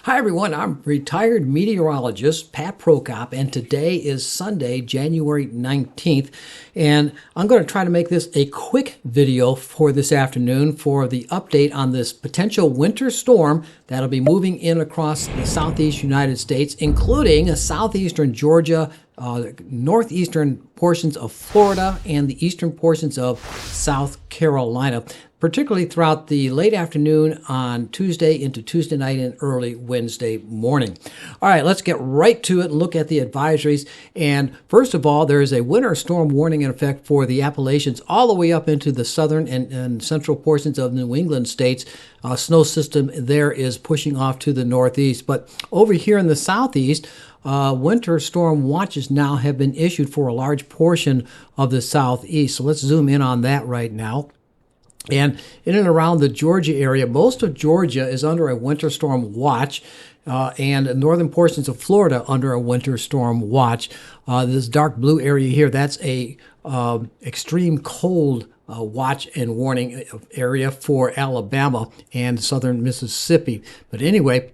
Hi, everyone. I'm retired meteorologist Pat Prokop, and today is Sunday, January 19th. And I'm going to try to make this a quick video for this afternoon for the update on this potential winter storm that'll be moving in across the southeast United States, including southeastern Georgia, northeastern portions of Florida, and the eastern portions of South Carolina, particularly throughout the late afternoon on Tuesday into Tuesday night and early Wednesday morning. All right, let's get right to it and look at the advisories. And first of all, there is a winter storm warning in effect for the Appalachians all the way up into the southern and central portions of New England states. Snow system there is pushing off to the northeast. But over here in the southeast, winter storm watches now have been issued for a large portion of the southeast. So let's zoom in on that right now. And in and around the Georgia area, most of Georgia is under a winter storm watch, and northern portions of Florida under a winter storm watch. This dark blue area here, that's a extreme cold watch and warning area for Alabama and southern Mississippi. But anyway,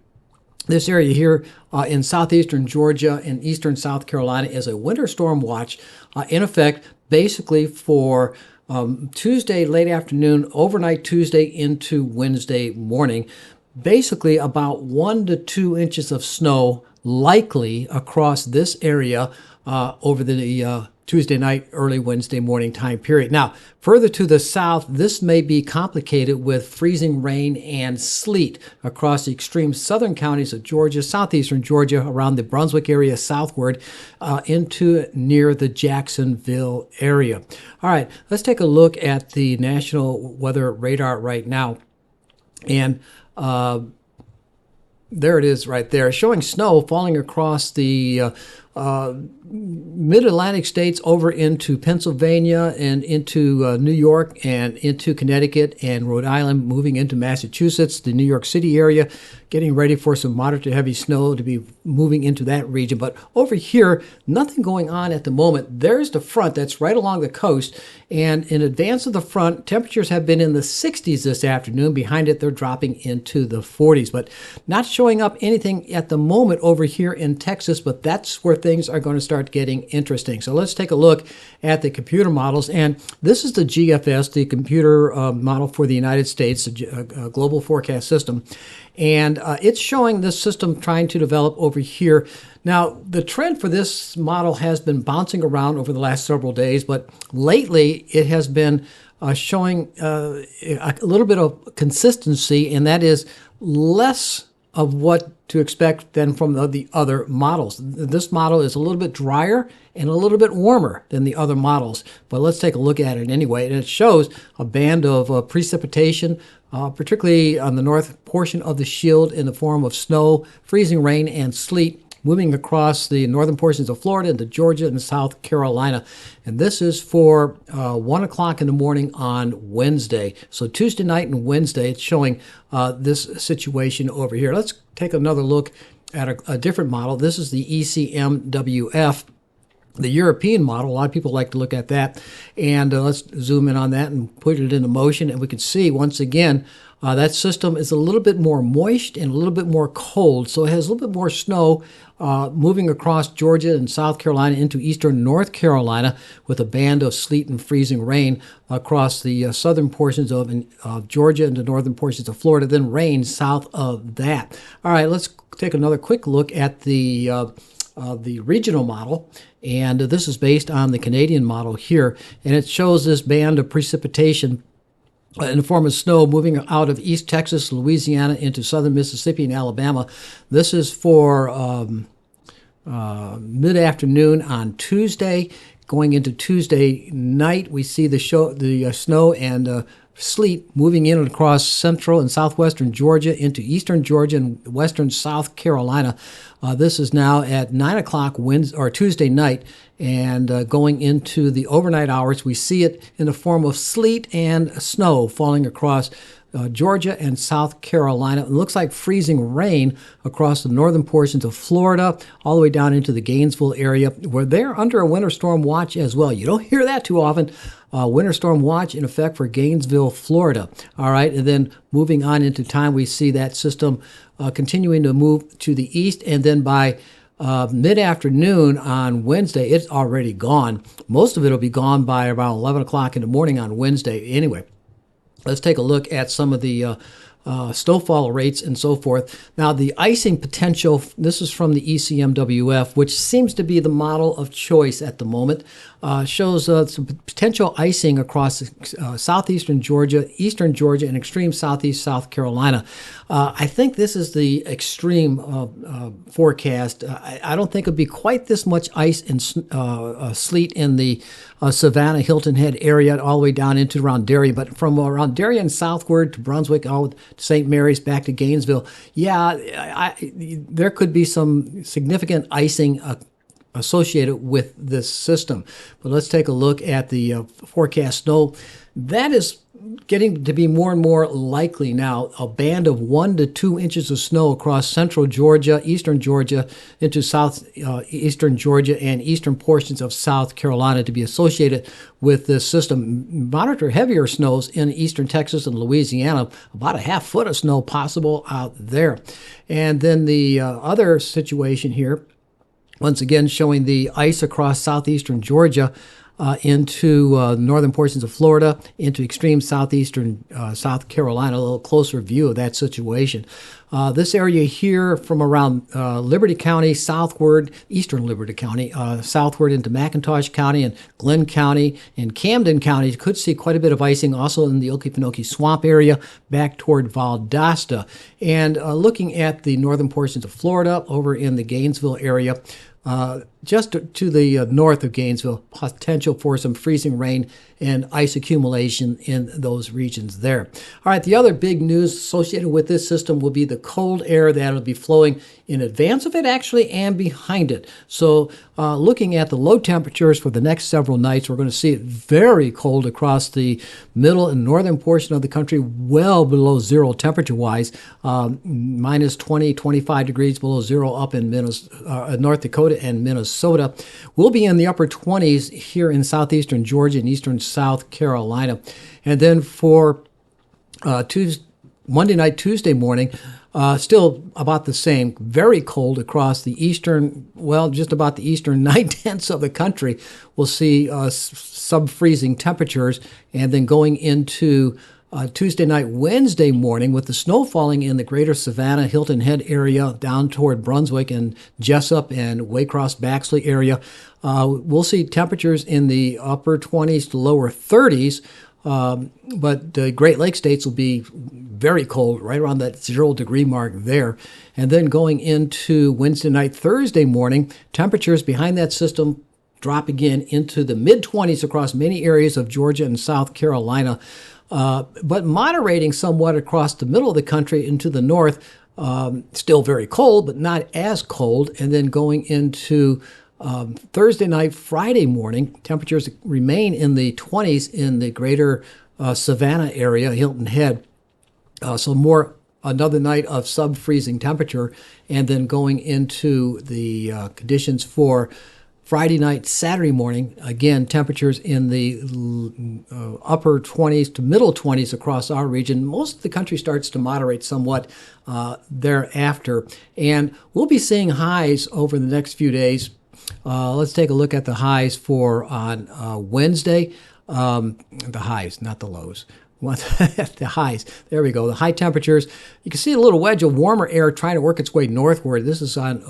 this area here in southeastern Georgia and eastern South Carolina is a winter storm watch in effect basically for Tuesday late afternoon, overnight Tuesday into Wednesday morning. Basically about 1 to 2 inches of snow likely across this area over the Tuesday night, early Wednesday morning time period. Now, further to the south, this may be complicated with freezing rain and sleet across the extreme southern counties of Georgia, southeastern Georgia, around the Brunswick area southward into near the Jacksonville area. All right, let's take a look at the National Weather Radar right now. And there it is right there, showing snow falling across the mid-Atlantic states over into Pennsylvania and into New York and into Connecticut and Rhode Island, moving into Massachusetts, the New York City area, getting ready for some moderate to heavy snow to be moving into that region. But over here, nothing going on at the moment. There's the front that's right along the coast. And in advance of the front, temperatures have been in the 60s this afternoon. Behind it, they're dropping into the 40s. But not showing up anything at the moment over here in Texas, but that's where things are going to start getting interesting. So let's take a look at the computer models. And this is the GFS, the computer model for the United States, a global forecast system. And it's showing this system trying to develop over here. Now, the trend for this model has been bouncing around over the last several days, but lately it has been showing a little bit of consistency, and that is less of what to expect than from the other models. This model is a little bit drier and a little bit warmer than the other models, but let's take a look at it anyway. And it shows a band of precipitation, particularly on the north portion of the shield in the form of snow, freezing rain, and sleet, moving across the northern portions of Florida into Georgia and South Carolina. And this is for 1 o'clock in the morning on Wednesday. So Tuesday night and Wednesday, it's showing this situation over here. Let's take another look at a different model. This is the ECMWF, the European model. A lot of people like to look at that. And let's zoom in on that and put it into motion. And we can see, once again, that system is a little bit more moist and a little bit more cold. So it has a little bit more snow moving across Georgia and South Carolina into eastern North Carolina, with a band of sleet and freezing rain across the southern portions of Georgia and the northern portions of Florida, then rain south of that. All right, let's take another quick look at the regional model, and this is based on the Canadian model here, and it shows this band of precipitation in the form of snow moving out of East Texas, Louisiana, into southern Mississippi and Alabama. This is for mid-afternoon on Tuesday. Going into Tuesday night, we see the snow and sleet moving in across central and southwestern Georgia into eastern Georgia and western South Carolina. This is now at 9 o'clock Tuesday night, and going into the overnight hours, we see it in the form of sleet and snow falling across Georgia and South Carolina. It looks like freezing rain across the northern portions of Florida, all the way down into the Gainesville area, where they're under a winter storm watch as well. You don't hear that too often. Winter storm watch in effect for Gainesville, Florida. All right, and then moving on into time, we see that system continuing to move to the east, and then by mid-afternoon on Wednesday, it's already gone. Most of it will be gone by about 11 o'clock in the morning on Wednesday. Anyway, let's take a look at some of the snowfall rates and so forth. Now, the icing potential, this is from the ECMWF, which seems to be the model of choice at the moment, shows some potential icing across southeastern Georgia, eastern Georgia, and extreme southeast South Carolina. I think this is the extreme forecast. I don't think it would be quite this much ice and sleet in the Savannah, Hilton Head area all the way down into around Darien, but from around Darien southward to Brunswick, out to St. Mary's, back to Gainesville, there could be some significant icing associated with this system. But let's take a look at the forecast snow. That is getting to be more and more likely now. A band of 1 to 2 inches of snow across central Georgia, eastern Georgia, into southeastern Georgia and eastern portions of South Carolina to be associated with this system. Monitor heavier snows in eastern Texas and Louisiana, about a half foot of snow possible out there. And then the other situation here, once again showing the ice across southeastern Georgia, into northern portions of Florida, into extreme southeastern South Carolina, a little closer view of that situation. This area here from around Liberty County southward, eastern Liberty County, southward into McIntosh County and Glenn County and Camden County, you could see quite a bit of icing also in the Okefenokee Swamp area back toward Valdosta. And looking at the northern portions of Florida over in the Gainesville area, just to the north of Gainesville, potential for some freezing rain and ice accumulation in those regions there. All right, the other big news associated with this system will be the cold air that will be flowing in advance of it, actually, and behind it. So looking at the low temperatures for the next several nights, we're going to see it very cold across the middle and northern portion of the country, well below zero temperature-wise, minus 20, 25 degrees below zero up in North Dakota and Minnesota. We'll be in the upper 20s here in southeastern Georgia and eastern South Carolina. And then for Monday night, Tuesday morning, still about the same, very cold across the eastern, just about the eastern 9/10 of the country. We'll see sub-freezing temperatures, and then going into Tuesday night, Wednesday morning, with the snow falling in the greater Savannah, Hilton Head area down toward Brunswick and Jessup and Waycross, Baxley area, we'll see temperatures in the upper 20s to lower 30s. But the Great Lakes states will be very cold, right around that 0 degree mark there. And then going into Wednesday night, Thursday morning, temperatures behind that system drop again into the mid-20s across many areas of Georgia and South Carolina, but moderating somewhat across the middle of the country into the north. Still very cold, but not as cold. And then going into Thursday night, Friday morning, temperatures remain in the 20s in the greater Savannah area, Hilton Head. So another night of sub-freezing temperature. And then going into the conditions for Friday night, Saturday morning, again, temperatures in the upper 20s to middle 20s across our region. Most of the country starts to moderate somewhat thereafter. And we'll be seeing highs over the next few days. Let's take a look at the highs for on Wednesday. The highs, not the lows. The highs. There we go. The high temperatures. You can see a little wedge of warmer air trying to work its way northward. This is on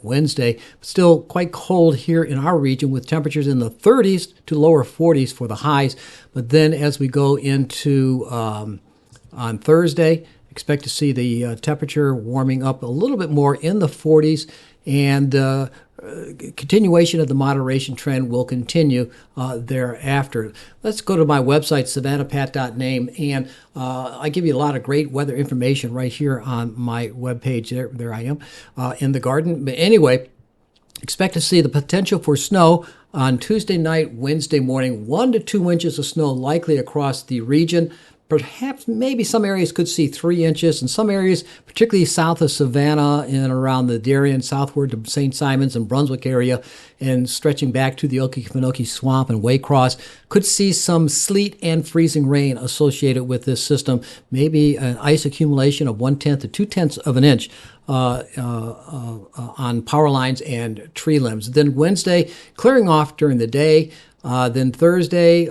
Wednesday. Still quite cold here in our region with temperatures in the 30s to lower 40s for the highs. But then as we go into on Thursday, expect to see the temperature warming up a little bit more in the 40s, and continuation of the moderation trend will continue thereafter. Let's go to my website, savannahpat.name, and I give you a lot of great weather information right here on my webpage. There I am in the garden. But anyway, expect to see the potential for snow on Tuesday night, Wednesday morning, 1 to 2 inches of snow likely across the region. Perhaps maybe some areas could see 3 inches, and some areas, particularly south of Savannah and around the Darien, southward to St. Simons and Brunswick area, and stretching back to the Okefenokee Swamp and Waycross, could see some sleet and freezing rain associated with this system. Maybe an ice accumulation of 1/10 to 2/10 of an inch on power lines and tree limbs. Then Wednesday, clearing off during the day. Then Thursday,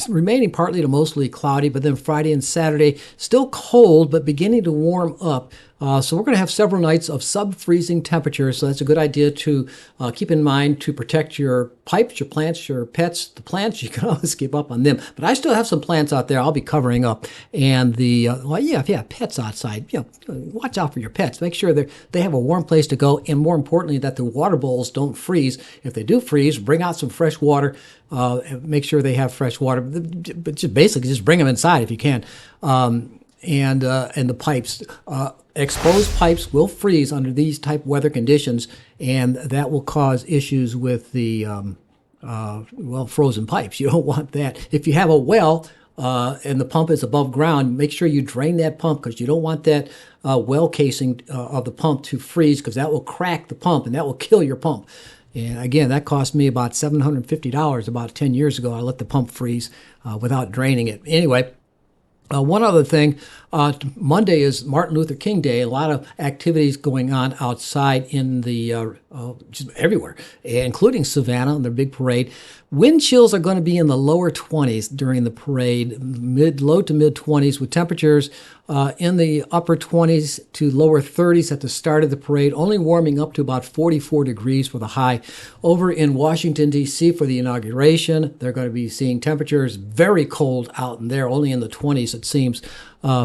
remaining partly to mostly cloudy, but then Friday and Saturday, still cold, but beginning to warm up. So we're going to have several nights of sub-freezing temperatures, so that's a good idea to keep in mind to protect your pipes, your plants, your pets. The plants, you can always keep up on them. But I still have some plants out there I'll be covering up. And if you have pets outside, watch out for your pets. Make sure they have a warm place to go, and more importantly, that the water bowls don't freeze. If they do freeze, bring out some fresh water. Make sure they have fresh water, but just bring them inside if you can. And the pipes, exposed pipes will freeze under these type weather conditions, and that will cause issues with the frozen pipes. You don't want that. If you have a well and the pump is above ground, make sure you drain that pump, because you don't want that well casing of the pump to freeze, because that will crack the pump and that will kill your pump. And again, that cost me about $750 about 10 years ago. I let the pump freeze without draining it. Anyway, one other thing, Monday is Martin Luther King Day. A lot of activities going on outside in the just everywhere, including Savannah and their big parade. Wind chills are going to be in the lower 20s during the parade, low to mid 20s, with temperatures in the upper 20s to lower 30s at the start of the parade, only warming up to about 44 degrees for the high. Over in Washington, D.C. for the inauguration, they're going to be seeing temperatures very cold out in there, only in the 20s, it seems,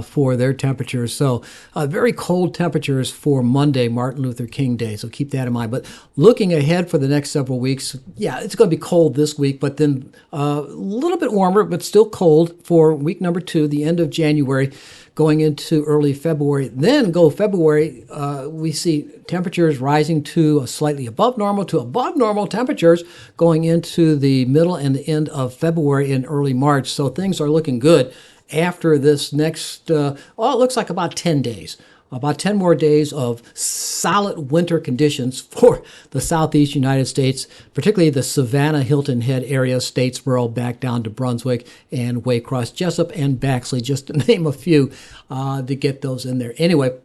for their temperatures. So very cold temperatures for Monday, Martin Luther King Day. So keep that in mind. But looking ahead for the next several weeks, it's going to be cold this week, but then a little bit warmer, but still cold for week number 2, the end of January, going into early February. Then February, we see temperatures rising to slightly above normal to above normal temperatures going into the middle and the end of February and early March. So things are looking good after this next, it looks like about 10 days. About 10 more days of solid winter conditions for the southeast United States, particularly the Savannah, Hilton Head area, Statesboro, back down to Brunswick and Waycross, Jessup, and Baxley, just to name a few, to get those in there. Anyway,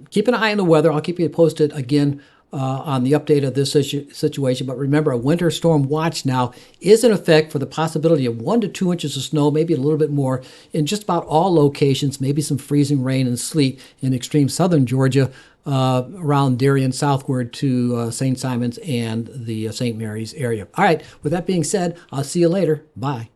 keep an eye on the weather. I'll keep you posted again on the update of this situation. But remember, a winter storm watch now is in effect for the possibility of 1 to 2 inches of snow, maybe a little bit more, in just about all locations, maybe some freezing rain and sleet in extreme southern Georgia, around Darien southward to St. Simons and the St. Mary's area. All right, with that being said, I'll see you later. Bye.